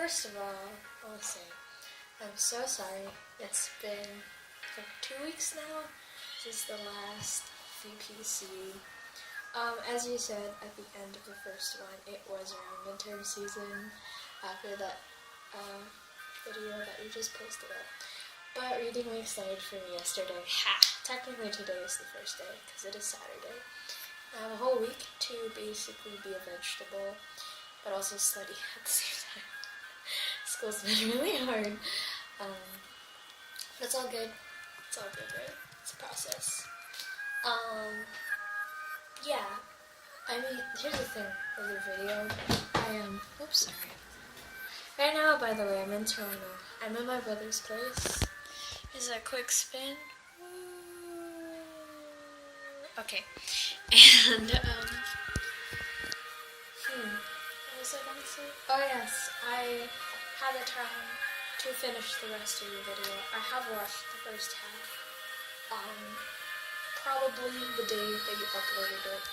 First of all, I want to say I'm so sorry. It's been like 2 weeks now since the last VPC. As you said at the end of the first one, it was around midterm season after that video that we just posted up. But reading week started for me yesterday. Technically today is the first day because it is Saturday. I have a whole week to basically be a vegetable, but also study at the same time. School's been really hard. But it's all good. It's all good, right? It's a process. Yeah. I mean, here's the thing with the video. Oops, sorry. Right now, by the way, I'm in Toronto. I'm in my brother's place. Here's a quick spin. Okay. And, what was I going to say? Oh, yes. I had the time to finish the rest of the video. I have watched the first half. Probably the day that you uploaded it.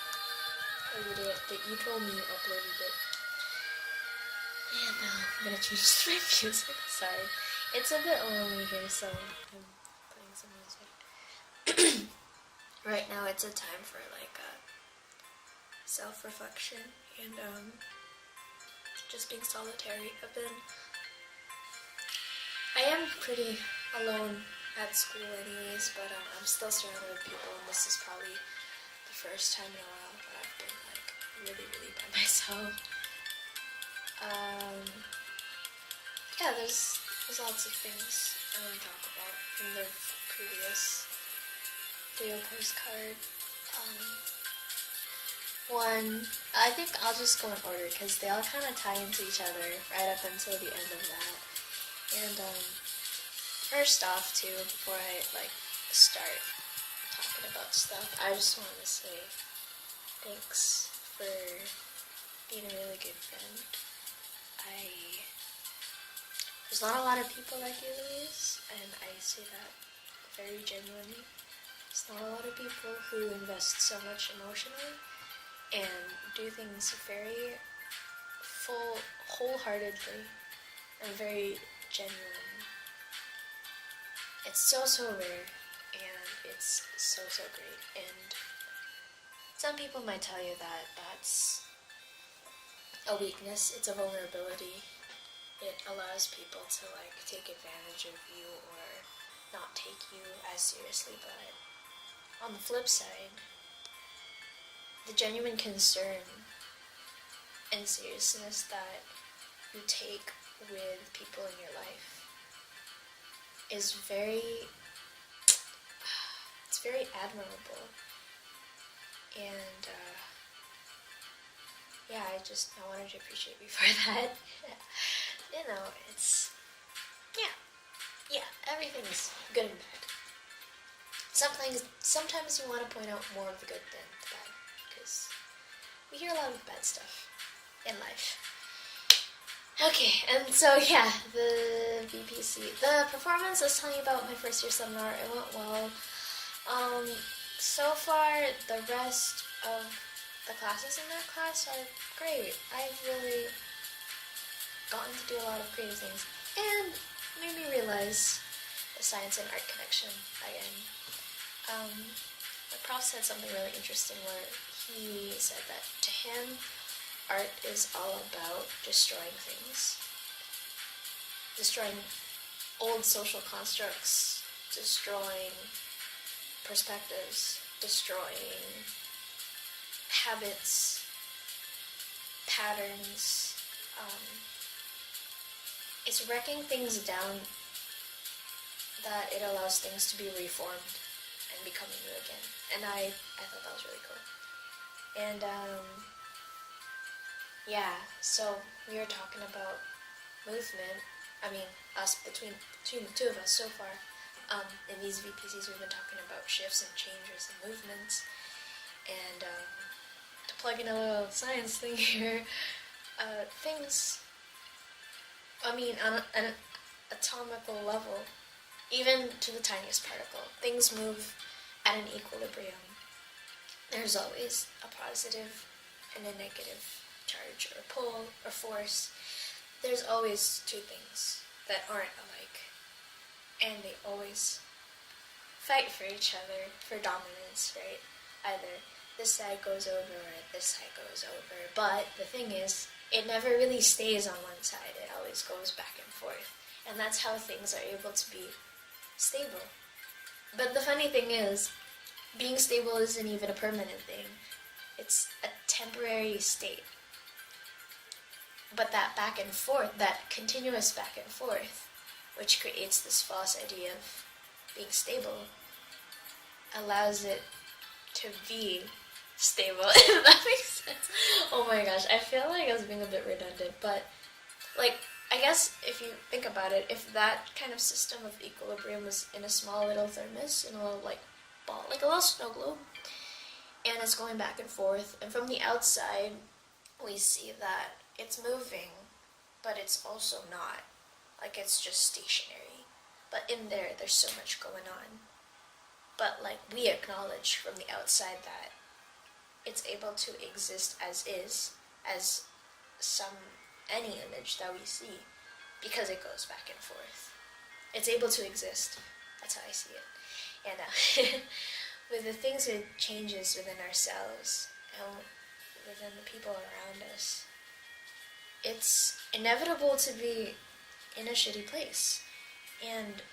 Or the day that you told me you uploaded it. And I'm gonna change my music. Sorry. It's a bit lonely here, so I'm playing some music. Right now it's a time for like self-reflection and just being solitary. I am pretty alone at school anyways, but I'm still surrounded with people, and this is probably the first time in a while that I've been like really by myself. Yeah, there's lots of things I want to talk about from the previous video postcard. One, I think I'll just go in order because they all kind of tie into each other right up until the end of that. And first off, too, before I start talking about stuff, I just want to say thanks for being a really good friend. There's not a lot of people like you, Louise, and I say that very genuinely. There's not a lot of people who invest so much emotionally and do things very wholeheartedly and very genuine. It's so rare, and it's so great. And some people might tell you that that's a weakness, it's a vulnerability. It allows people to take advantage of you or not take you as seriously, but on the flip side, the genuine concern and seriousness that you take with people in your life is very admirable. And yeah, I wanted to appreciate you for that. You know, it's everything's good and bad. Sometimes you want to point out more of the good than the bad, because we hear a lot of bad stuff in life. Okay, and so yeah, the VPC. The performance I was telling you about my first year seminar, it went well. So far, the rest of the classes in that class are great. I've really gotten to do a lot of creative things, and made me realize the science and art connection again. My prof said something really interesting where he said that to him, art is all about destroying things. Destroying old social constructs, destroying perspectives, destroying habits, patterns. It's wrecking things down that it allows things to be reformed and becoming new again. And I thought that was really cool. And yeah, so we were talking about movement. I mean, us between the two of us so far. In these VPCs, we've been talking about shifts and changes and movements. And to plug in a little science thing here, things, I mean, on an atomical level, even to the tiniest particle, things move at an equilibrium. There's always a positive and a negative charge or pull or force. there's always two things that aren't alike, and they always fight for each other for dominance, right? Either this side goes over or this side goes over. But the thing is, it never really stays on one side. It always goes back and forth. And that's how things are able to be stable. But the funny thing is, being stable isn't even a permanent thing. It's a temporary state. But that back and forth, that continuous back and forth, which creates this false idea of being stable, allows it to be stable, if that makes sense. Oh my gosh, I feel like I was being a bit redundant, but like, I guess if you think about it, if that kind of system of equilibrium was in a small little thermos, in a little like ball, like a little snow globe, and it's going back and forth, and from the outside we see that it's moving, but it's also not. Like, it's just stationary. But in there, there's so much going on. But like, we acknowledge from the outside that it's able to exist as is, as any image that we see, because it goes back and forth. It's able to exist. That's how I see it. And with the things it changes within ourselves and within the people around us, it's inevitable to be in a shitty place. And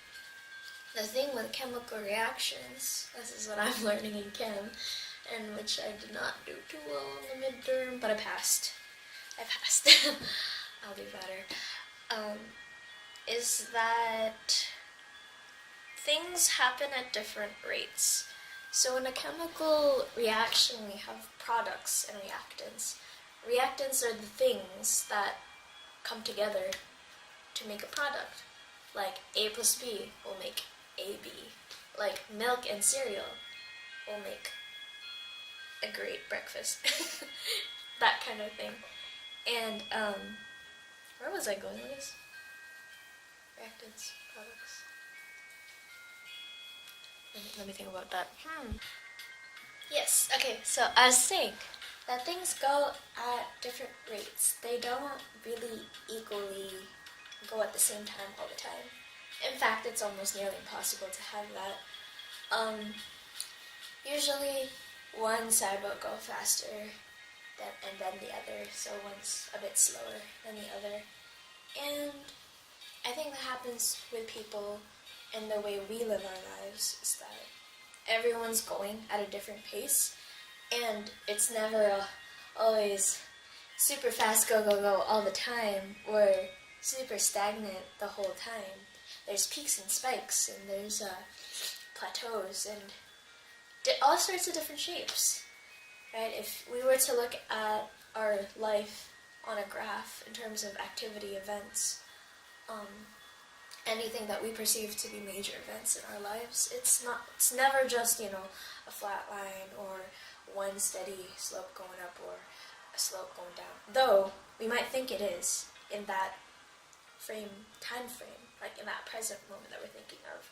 the thing with chemical reactions, this is what I'm learning in chem, and which I did not do too well in the midterm, but I passed. I'll do better. Is that things happen at different rates. So in a chemical reaction, we have products and reactants. Reactants are the things that come together to make a product. Like A plus B will make AB. Like milk and cereal will make a great breakfast. That kind of thing. And where was I going with this? Reactants, products. Let me think about that. Yes, okay, so I was saying that things go at different rates. They don't really equally go at the same time all the time. In fact, it's almost nearly impossible to have that. Usually one side will go faster and then the other, so one's a bit slower than the other. And I think that happens with people and the way we live our lives, is that everyone's going at a different pace, and it's never always super fast, go, go, go all the time, or super stagnant the whole time. There's peaks and spikes, and there's plateaus, and all sorts of different shapes, right? If we were to look at our life on a graph in terms of activity events, anything that we perceive to be major events in our lives, it's never just, a flat line or one steady slope going up or a slope going down. Though we might think it is in that time frame, like in that present moment that we're thinking of.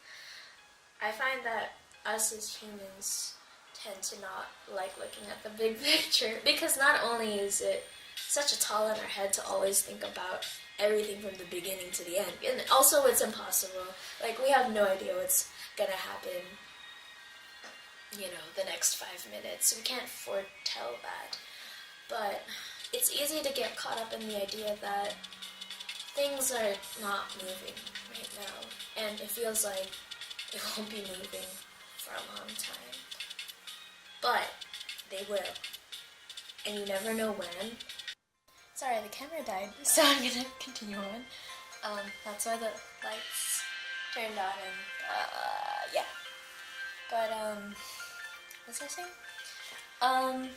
I find that us as humans tend to not like looking at the big picture, because not only is it such a tall in our head to always think about everything from the beginning to the end, and also it's impossible. Like, we have no idea what's gonna happen, the next 5 minutes. We can't foretell that. But it's easy to get caught up in the idea that things are not moving right now, and it feels like it won't be moving for a long time. But they will, and you never know when. Sorry, the camera died, so I'm gonna continue on. That's why the lights turned on, and yeah. But what's I saying?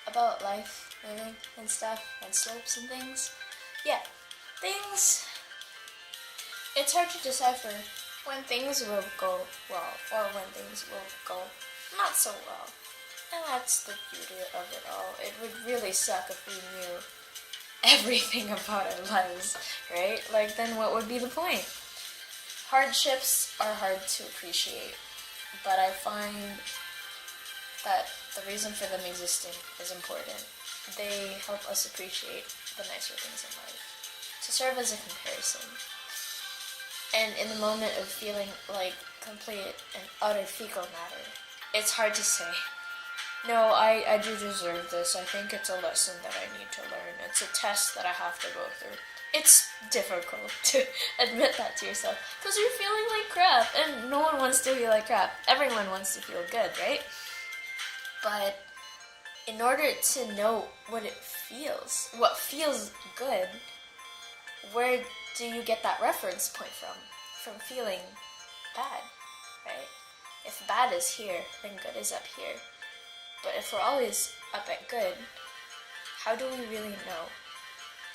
About life, living, and stuff, and slopes and things. Yeah, things. It's hard to decipher when things will go well or when things will go not so well. And that's the beauty of it all. It would really suck if we knew everything about our lives, right? Like, then what would be the point? Hardships are hard to appreciate, but I find that the reason for them existing is important. They help us appreciate the nicer things in life. to serve as a comparison. And in the moment of feeling like complete and utter fecal matter, it's hard to say, no, I do deserve this. I think it's a lesson that I need to learn. It's a test that I have to go through. It's difficult to admit that to yourself because you're feeling like crap, and no one wants to feel like crap. Everyone wants to feel good, right? But in order to know what it feels, what feels good, where do you get that reference point from? From feeling bad, right? If bad is here, then good is up here. But if we're always up at good, how do we really know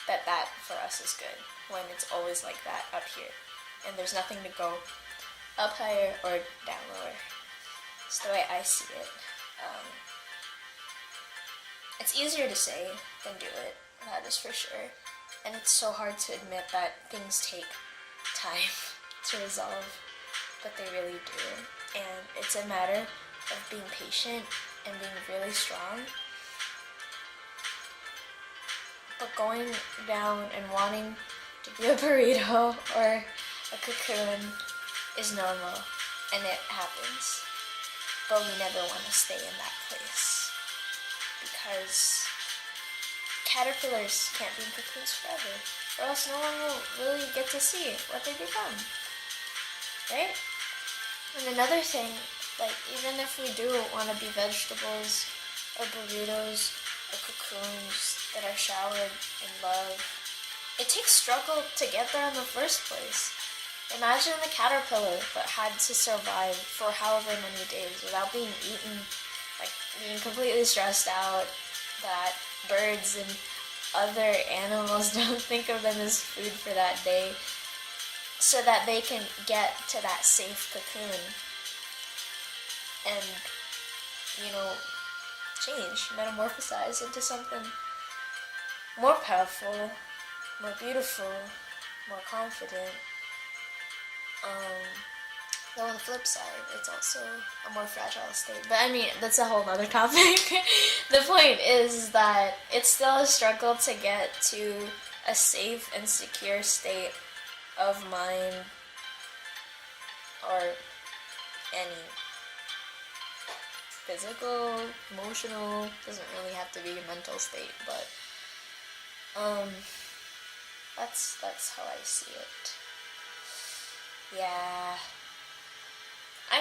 that that for us is good when it's always like that up here and there's nothing to go up higher or down lower? It's the way I see it. It's easier to say than do it, that is for sure. And it's so hard to admit that things take time to resolve, but they really do. And it's a matter of being patient and being really strong. But going down and wanting to be a burrito or a cocoon is normal, and it happens. But we never want to stay in that place, because caterpillars can't be in cocoons forever, or else no one will really get to see what they become, right? And another thing, like, even if we do want to be vegetables or burritos or cocoons that are showered in love, it takes struggle to get there in the first place. Imagine the caterpillar that had to survive for however many days without being eaten, like being completely stressed out that birds and other animals don't think of them as food for that day, so that they can get to that safe cocoon and, change, metamorphosize into something more powerful, more beautiful, more confident. Though on the flip side, it's also a more fragile state. But I mean, that's a whole other topic. The point is that it's still a struggle to get to a safe and secure state of mind, or any physical, emotional, doesn't really have to be a mental state, but that's how I see it. Yeah, I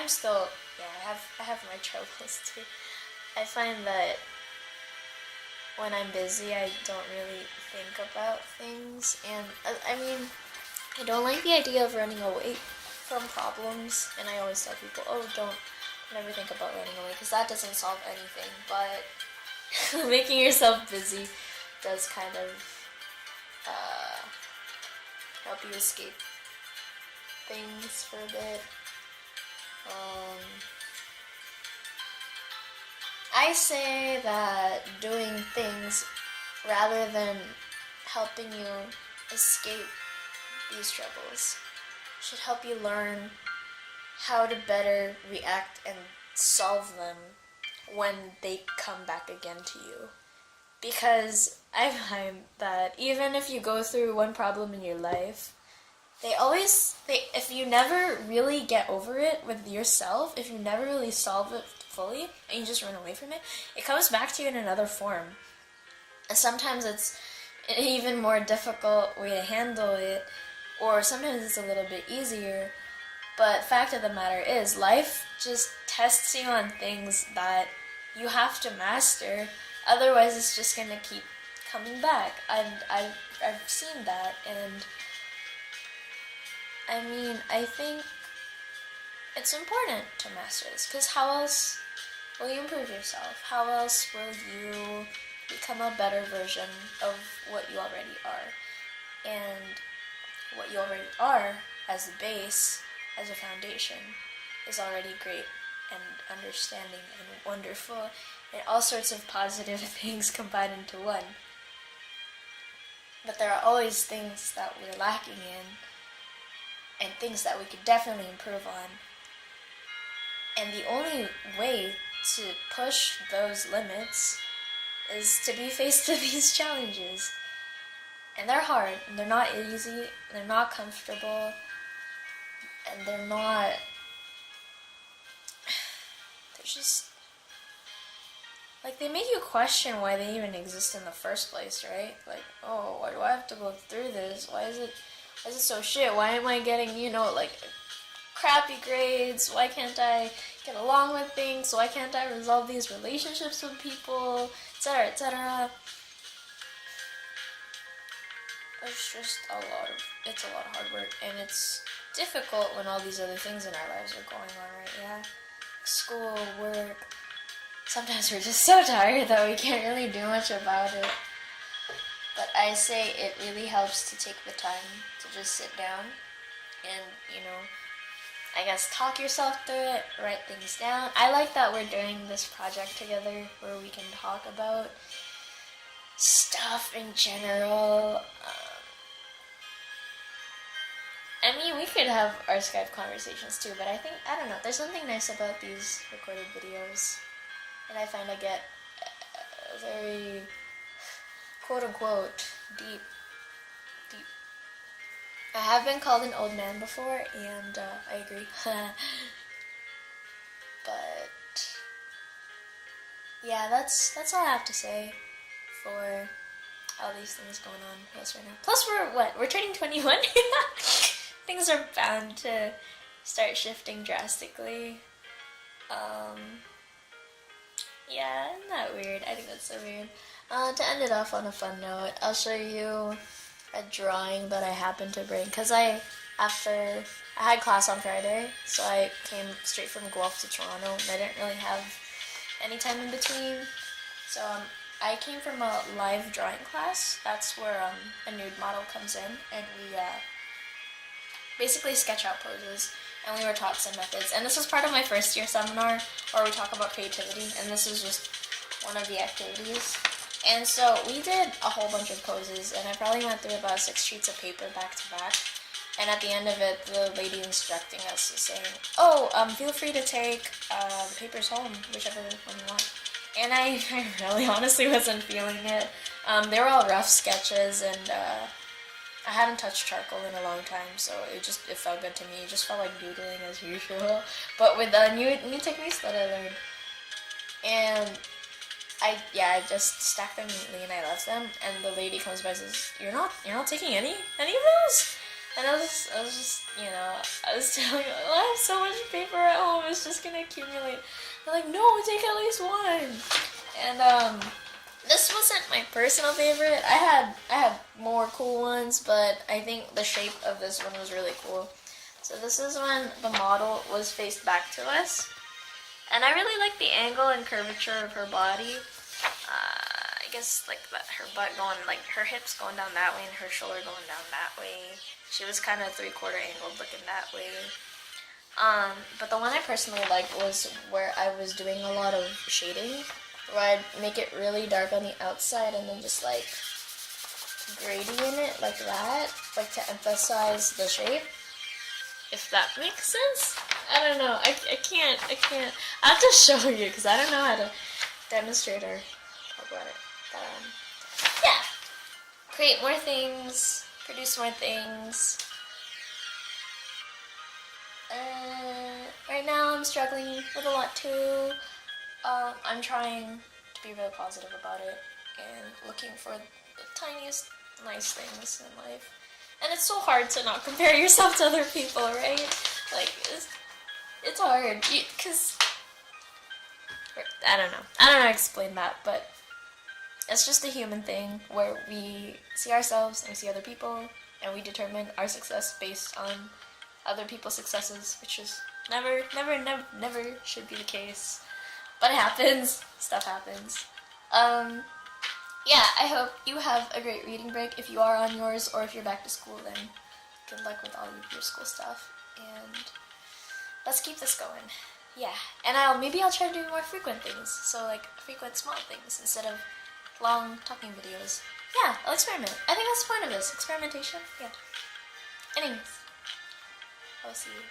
have my troubles too. I find that when I'm busy, I don't really think about things, and I mean, I don't like the idea of running away from problems, and I always tell people, don't ever think about running away, because that doesn't solve anything, but making yourself busy does kind of help you escape things for a bit. I say that doing things rather than helping you escape these troubles should help you learn how to better react and solve them when they come back again to you. Because I find that even if you go through one problem in your life, if you never really get over it with yourself, if you never really solve it fully, and you just run away from it, it comes back to you in another form. And sometimes it's an even more difficult way to handle it, or sometimes it's a little bit easier. But fact of the matter is, life just tests you on things that you have to master, otherwise it's just gonna keep coming back. And I've seen that, and I mean, I think it's important to master this, because how else will you improve yourself? How else will you become a better version of what you already are? And what you already are as a base, as a foundation, is already great and understanding and wonderful, and all sorts of positive things combined into one. But there are always things that we're lacking in, and things that we could definitely improve on. And the only way to push those limits is to be faced with these challenges. And they're hard, and they're not easy, and they're not comfortable, and they're just, like, they make you question why they even exist in the first place, right? Like, oh, why do I have to go through this? Why is it so shit? Why am I getting, like, crappy grades? Why can't I get along with things? Why can't I resolve these relationships with people, etc., etc.? It's a lot of hard work, and it's difficult when all these other things in our lives are going on, right? Yeah, school, work. Sometimes we're just so tired that we can't really do much about it. But I say it really helps to take the time to just sit down and, I guess talk yourself through it, write things down. I like that we're doing this project together where we can talk about stuff in general. I mean, we could have our Skype conversations too, but I don't know, there's something nice about these recorded videos. And I find I get very, quote-unquote, deep. I have been called an old man before, and I agree. But yeah, that's all I have to say for all these things going on with us right now. Plus, we're turning 21. Things are bound to start shifting drastically. Yeah, isn't that weird? I think that's so weird. To end it off on a fun note, I'll show you a drawing that I happened to bring, because I had class on Friday, so I came straight from Guelph to Toronto, and I didn't really have any time in between. So I came from a live drawing class. That's where a nude model comes in, and we basically sketch out poses, and we were taught some methods. And this was part of my first year seminar where we talk about creativity, and this is just one of the activities. And so we did a whole bunch of poses, and I probably went through about 6 sheets of paper back to back. And at the end of it, the lady instructing us is saying, feel free to take the papers home, whichever one you want. And I really honestly wasn't feeling it. They were all rough sketches, and I hadn't touched charcoal in a long time, so it felt good to me. It just felt like doodling as usual, but with the new techniques that I learned. And I just stacked them neatly and I left them, and the lady comes by and says, You're not taking any of those? And I was just, I was telling them, I have so much paper at home, it's just gonna accumulate. They're like, no, take at least one. And this wasn't my personal favorite. I had more cool ones, but I think the shape of this one was really cool. So this is when the model was faced back to us. And I really like the angle and curvature of her body. I guess like her butt going, like her hips going down that way and her shoulder going down that way. She was kind of 3/4 angled looking that way. But the one I personally liked was where I was doing a lot of shading, where I'd make it really dark on the outside and then just like gradient it like that, like to emphasize the shape. If that makes sense? I don't know. I can't. I have to show you because I don't know how to demonstrate or talk about it. But yeah. Create more things. Produce more things. Right now I'm struggling with a lot too. I'm trying to be really positive about it and looking for the tiniest nice things in life. And it's so hard to not compare yourself to other people, right? Like, it's hard, because, I don't know how to explain that, but it's just a human thing where we see ourselves and we see other people, and we determine our success based on other people's successes, which is never should be the case. But it happens. Stuff happens. Yeah, I hope you have a great reading break if you are on yours, or if you're back to school, then good luck with all of your school stuff. And let's keep this going. Yeah, and maybe I'll try to do more frequent things. So like frequent small things instead of long talking videos. Yeah, I'll experiment. I think that's the point of this. Experimentation. Yeah. Anyways, I'll see you.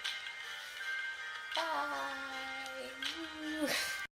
Bye.